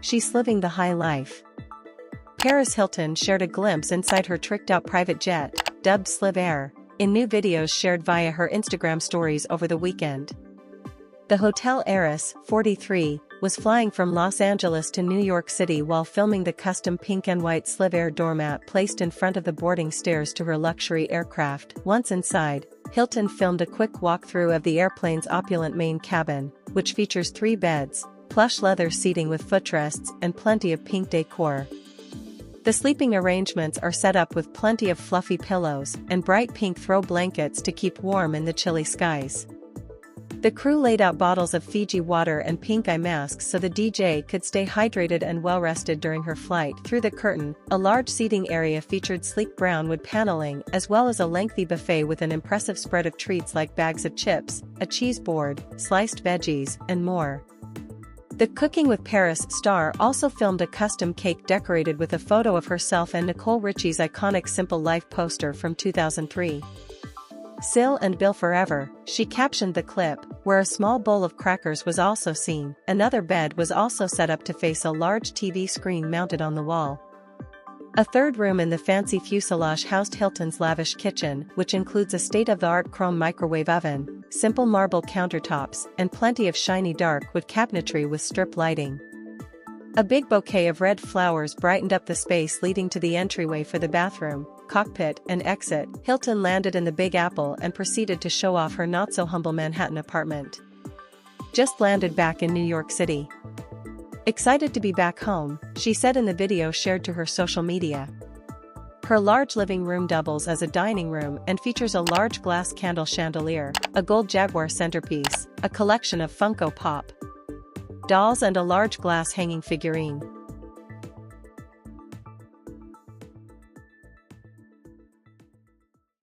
she's living the high life. Paris Hilton shared a glimpse inside her tricked-out private jet, dubbed Sliv Air, in new videos shared via her Instagram stories over the weekend. The hotel heiress, 43, was flying from Los Angeles to New York City while filming the custom pink and white Sliv Air doormat placed in front of the boarding stairs to her luxury aircraft. Once inside, Hilton filmed a quick walkthrough of the airplane's opulent main cabin, which features 3 beds, plush leather seating with footrests and plenty of pink decor. The sleeping arrangements are set up with plenty of fluffy pillows and bright pink throw blankets to keep warm in the chilly skies. The crew laid out bottles of Fiji water and pink eye masks so the DJ could stay hydrated and well-rested during her flight. Through the curtain, a large seating area featured sleek brown wood paneling as well as a lengthy buffet with an impressive spread of treats like bags of chips, a cheese board, sliced veggies, and more. The Cooking with Paris star also filmed a custom cake decorated with a photo of herself and Nicole Richie's iconic Simple Life poster from 2003. Sil and Bill forever, she captioned the clip, where a small bowl of crackers was also seen. Another bed was also set up to face a large TV screen mounted on the wall. A third room in the fancy fuselage housed Hilton's lavish kitchen, which includes a state-of-the-art chrome microwave oven, simple marble countertops, and plenty of shiny dark wood cabinetry with strip lighting. A big bouquet of red flowers brightened up the space leading to the entryway for the bathroom, cockpit, and exit. Hilton landed in the Big Apple and proceeded to show off her not-so-humble Manhattan apartment. Just landed back in New York City. Excited to be back home, she said in the video shared to her social media. Her large living room doubles as a dining room and features a large glass candle chandelier, a gold Jaguar centerpiece, a collection of Funko Pop dolls and a large glass hanging figurine.